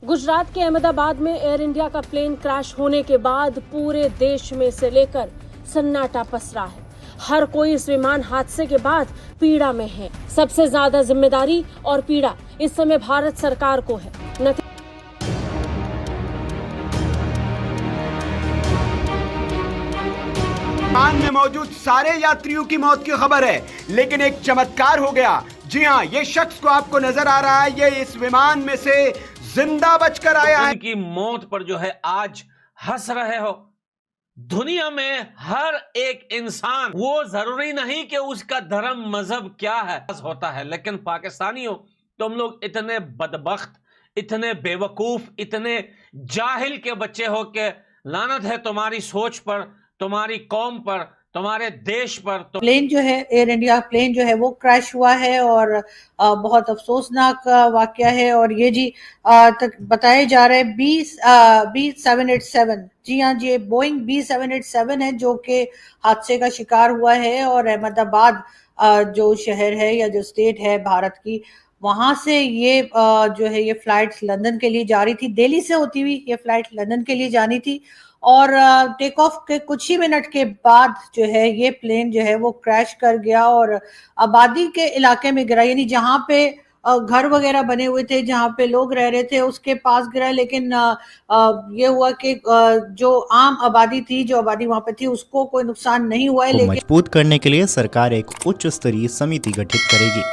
गुजरात के अहमदाबाद में air India का प्लेन क्रैश होने के बाद पूरे देश में से लेकर सन्नाटा पसरा है। हर कोई इस विमान हादसे के बाद पीड़ा में है। सबसे ज्यादा जिम्मेदारी और पीड़ा इस समय भारत सरकार को है। विमान में मौजूद सारे यात्रियों की मौत की खबर है, लेकिन एक चमत्कार हो गया। जी हाँ, ये शख्स को आपको नजर आ रहा है, ये इस विमान में से जिंदा बचकर आया है। उनकी मौत पर जो है आज हंस रहे हो। दुनिया में हर एक इंसान, वो जरूरी नहीं कि उसका धर्म मजहब क्या है होता है, लेकिन पाकिस्तानियों तुम लोग इतने बदबख्त, इतने बेवकूफ, इतने जाहिल के बच्चे हो के लानत है तुम्हारी सोच पर, तुम्हारी कौम पर, तुम्हारे देश पर। प्लेन जो है, एयर इंडिया प्लेन जो है वो क्रैश हुआ है और बहुत अफसोसनाक वाकया है। और ये जी तक बताए जा रहे हैं B787, जी हाँ जी, बोइंग B787 है जो कि हादसे का शिकार हुआ है। और अहमदाबाद जो शहर है या जो स्टेट है भारत की, वहां से ये जो है ये फ्लाइट लंदन के लिए जा रही थी। दिल्ली से होती हुई ये फ्लाइट लंदन के लिए जानी थी और टेक ऑफ के कुछ ही मिनट के बाद जो है ये प्लेन जो है वो क्रैश कर गया और आबादी के इलाके में गिरा, यानी जहां पे घर वगैरह बने हुए थे, जहां पे लोग रह रहे थे, उसके पास गिरा। लेकिन ये हुआ कि जो आम आबादी थी, जो आबादी वहां पे थी, उसको कोई नुकसान नहीं हुआ है। लेकिन मजबूत करने के लिए सरकार एक उच्च स्तरीय समिति गठित करेगी।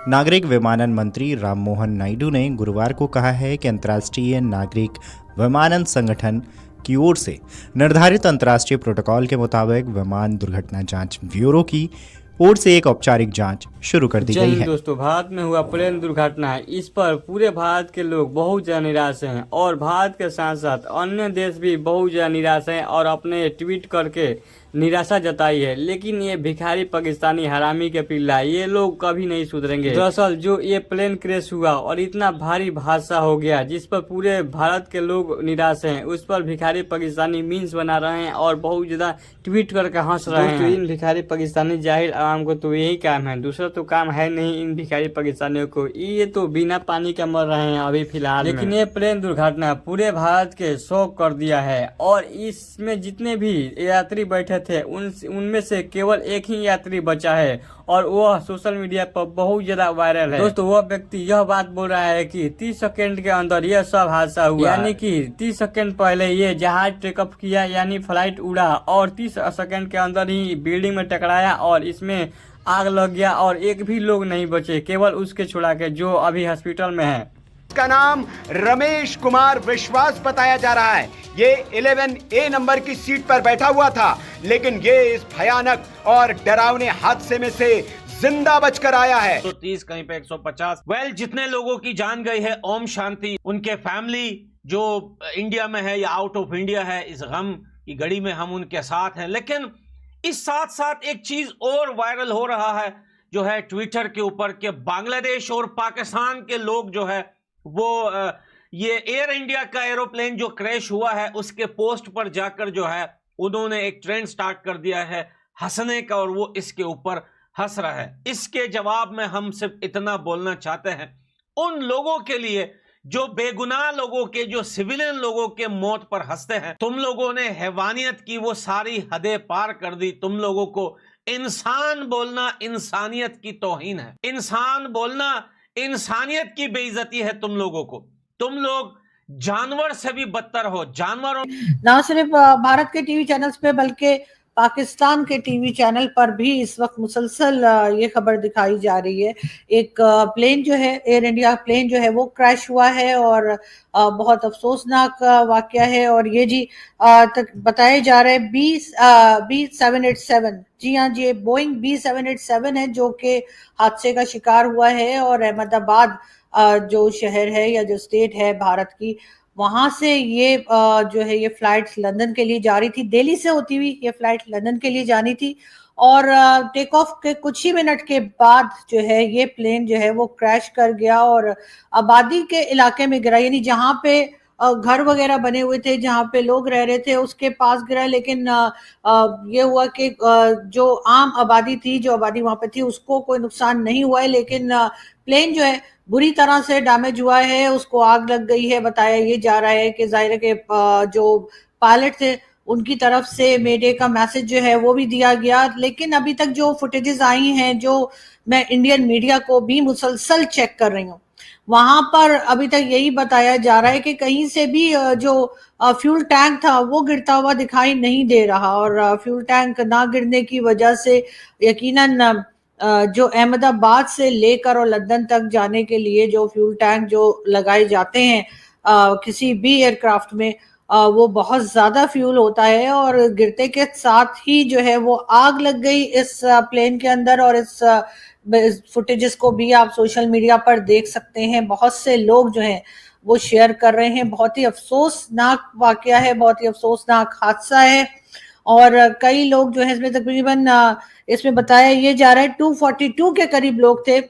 नागरिक विमानन मंत्री राममोहन नायडू ने गुरुवार को कहा है कि अंतर्राष्ट्रीय नागरिक विमानन संगठन की ओर से निर्धारित अंतर्राष्ट्रीय प्रोटोकॉल के मुताबिक विमान दुर्घटना जांच ब्यूरो की ओर से एक औपचारिक जांच शुरू कर दी गई है। दोस्तों, भारत में हुआ प्लेन दुर्घटना है, इस पर पूरे भारत के लोग बहुत ज्यादा निराश हैं और भारत के साथ साथ अन्य देश भी बहुत ज्यादा निराश हैं और अपने ट्वीट करके निराशा जताई है। लेकिन ये भिखारी पाकिस्तानी हरामी के पिल्ला, ये लोग कभी नहीं सुधरेंगे। दरअसल जो ये प्लेन क्रैश हुआ और इतना भारी हादसा हो गया जिस पर पूरे भारत के लोग निराश हैं, उस पर भिखारी पाकिस्तानी मीम्स बना रहे हैं और बहुत ज्यादा ट्वीट करके हंस रहे हैं। इन भिखारी पाकिस्तानी जाहिल आवाम को तो यही काम है, दूसरा तो काम है नहीं इन भिखारी पाकिस्तानियों को। ये तो बिना पानी का मर रहे हैं अभी फिलहाल। लेकिन ये प्लेन दुर्घटना पूरे भारत के शौक कर दिया है और इसमें जितने भी यात्री बैठे थे उनमें से केवल एक ही यात्री बचा है और वह सोशल मीडिया पर बहुत ज्यादा वायरल है। दोस्तों, वह व्यक्ति यह बात बोल रहा है कि 30 सेकंड के अंदर यह सब हादसा हुआ, यानी कि 30 सेकंड पहले ये जहाज टेकअप किया, यानी फ्लाइट उड़ा और 30 सेकंड के अंदर ही बिल्डिंग में टकराया और इसमें आग लग गया और एक भी लोग नहीं बचे, केवल उसके छुड़ा के जो अभी हॉस्पिटल में है। इसका नाम रमेश कुमार विश्वास बताया जा रहा है। ये 11A नंबर की सीट पर बैठा हुआ था, लेकिन ये इस भयानक और डरावने हादसे में से जिंदा बचकर आया है। 130 कहीं पे 150। जितने लोगों की जान गई है, ओम शांति। उनके फैमिली जो इंडिया में है या आउट ऑफ इंडिया है, इस गम की घड़ी में हम उनके साथ हैं। लेकिन इस साथ साथ एक चीज और वायरल हो रहा है जो है ट्विटर के ऊपर, कि बांग्लादेश और पाकिस्तान के लोग जो है वो ये एयर इंडिया का एरोप्लेन जो क्रैश हुआ है उसके पोस्ट पर जाकर जो है उन्होंने एक ट्रेंड स्टार्ट कर दिया है हंसने का, और वो इसके ऊपर हंस रहा है। इसके जवाब में हम सिर्फ इतना बोलना चाहते हैं उन लोगों के लिए जो बेगुनाह लोगों के, जो सिविलियन लोगों के मौत पर हंसते हैं। तुम लोगों ने हैवानियत की वो सारी हदें पार कर दी। तुम लोगों को इंसान बोलना इंसानियत की तौहीन है, इंसान बोलना इंसानियत की बेइज्जती है। तुम लोगों को, तुम लोग जानवर से भी बदतर हो। जानवरों ना सिर्फ भारत के टीवी चैनल्स पे बल्कि पाकिस्तान के टीवी चैनल पर भी इस वक्त मुसलसल ये खबर दिखाई जा रही है। एक प्लेन जो है, एयर इंडिया प्लेन जो है वो क्रैश हुआ है और बहुत अफसोसनाक वाकया है। और ये जी तक बताए जा रहे हैं B787, जी हाँ जी, बोइंग B787 है जो कि हादसे का शिकार हुआ है। और अहमदाबाद जो शहर है या जो स्टेट है भारत की, वहां से ये जो है ये फ्लाइट लंदन के लिए जा रही थी। दिल्ली से होती हुई ये फ्लाइट लंदन के लिए जानी थी और टेक ऑफ के कुछ ही मिनट के बाद जो है ये प्लेन जो है वो क्रैश कर गया और आबादी के इलाके में गिरा, यानी जहां पे घर वगैरह बने हुए थे, जहां पे लोग रह रहे थे, उसके पास गिरा। लेकिन ये हुआ कि जो आम आबादी थी, जो आबादी वहां पे थी, उसको कोई नुकसान नहीं हुआ है। लेकिन प्लेन जो है बुरी तरह से डैमेज हुआ है, उसको आग लग गई है। बताया ये जा रहा है कि जाहिर है कि जो पायलट थे उनकी तरफ से मेडे का मैसेज जो है वो भी दिया गया, लेकिन अभी तक जो फुटेजेस आई हैं, जो मैं इंडियन मीडिया को भी मुसलसल चेक कर रही हूँ, वहां पर अभी तक यही बताया जा रहा है कि कहीं से भी जो फ्यूल टैंक था वो गिरता हुआ दिखाई नहीं दे रहा, और फ्यूल टैंक ना गिरने की वजह से यकीनन जो अहमदाबाद से लेकर और लंदन तक जाने के लिए जो फ्यूल टैंक जो लगाए जाते हैं किसी भी एयरक्राफ्ट में, वो बहुत ज्यादा फ्यूल होता है, और गिरते के साथ ही जो है वो आग लग गई इस प्लेन के अंदर। और इस फुटेजेस को भी आप सोशल मीडिया पर देख सकते हैं, बहुत से लोग जो हैं वो शेयर कर रहे हैं। बहुत ही अफसोसनाक वाकया है, बहुत ही अफसोसनाक हादसा है, और कई लोग जो है इसमें तकरीबन इसमें बताया ये जा रहा है 242 के करीब लोग थे,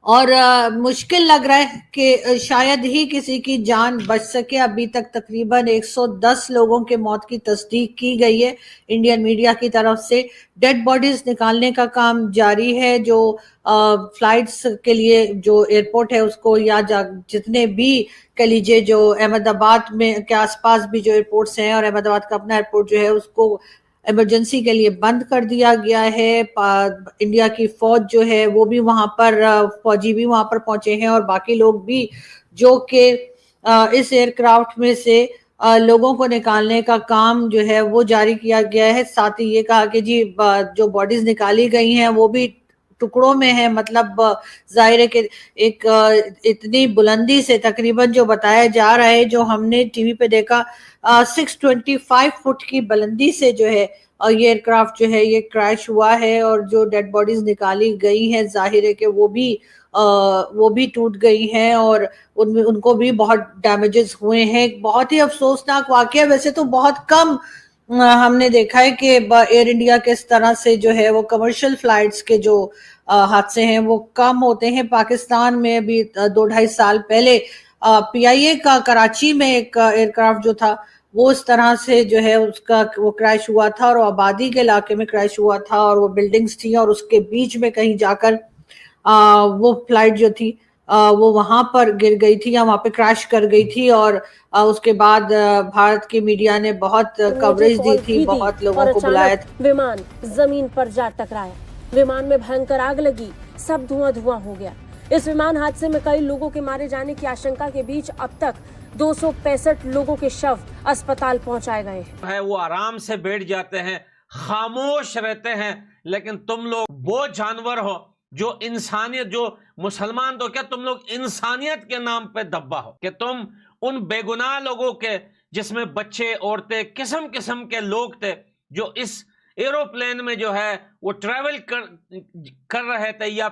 और मुश्किल लग रहा है कि शायद ही किसी की जान बच सके। अभी तक तकरीबन 110 लोगों के मौत की तस्दीक की गई है इंडियन मीडिया की तरफ से। डेड बॉडीज निकालने का काम जारी है, जो फ्लाइट्स के लिए जो एयरपोर्ट है उसको, या जितने भी कह लीजिए जो अहमदाबाद में के आसपास भी जो एयरपोर्ट्स हैं, और अहमदाबाद का अपना एयरपोर्ट जो है उसको इमरजेंसी के लिए बंद कर दिया गया है। इंडिया की फौज जो है वो भी वहां पर, फौजी भी वहां पर पहुंचे हैं, और बाकी लोग भी जो कि इस एयरक्राफ्ट में से लोगों को निकालने का काम जो है वो जारी किया गया है। साथ ही ये कहा कि जी जो बॉडीज निकाली गई हैं वो भी टुकड़ों में है, मतलब जाहिर है कि एक इतनी बुलंदी से, तकरीबन जो बताया जा रहा है, जो हमने टीवी पे देखा 625 फुट की बुलंदी से जो है ये एयरक्राफ्ट जो है ये क्रैश हुआ है, और जो डेड बॉडीज निकाली गई हैं जाहिर है कि वो भी टूट गई हैं, और उनमें उनको भी बहुत डैमेजेस हुए हैं। बहुत ही अफसोसनाक वाकया। वैसे तो बहुत कम हमने देखा है कि एयर इंडिया के इस तरह से जो है वो कमर्शियल फ्लाइट्स के जो हादसे हैं वो कम होते हैं। पाकिस्तान में भी 2-2.5 साल पहले PIA का कराची में एक एयरक्राफ्ट जो था वो इस तरह से जो है उसका वो क्रैश हुआ था, और आबादी के इलाके में क्रैश हुआ था, और वो बिल्डिंग्स थी और उसके बीच में कहीं जाकर वो फ्लाइट जो थी वो वहां पर गिर गई थी या वहां पे क्रैश कर गई थी। और उसके बाद भारत की मीडिया ने बहुत कवरेज दी थी, बहुत लोगों को बुलाया था। विमान जमीन पर जा टकराया, विमान में भयंकर आग लगी, सब धुआं हो गया। इस विमान हादसे में कई लोगों के मारे जाने की आशंका के बीच अब तक 265 लोगों के शव अस्पताल पहुंचाए गए हैं। वो आराम से बैठ जाते हैं, खामोश रहते हैं, लेकिन तुम लोग वो जानवर हो जो इंसानियत, जो मुसलमान तो क्या तुम लोग इंसानियत के नाम पे दब्बा हो, कि तुम उन बेगुनाह लोगों के, जिसमें बच्चे, औरतें, किस्म किस्म के लोग थे, जो इस एरोप्लेन में जो है वो ट्रैवल कर रहे थे या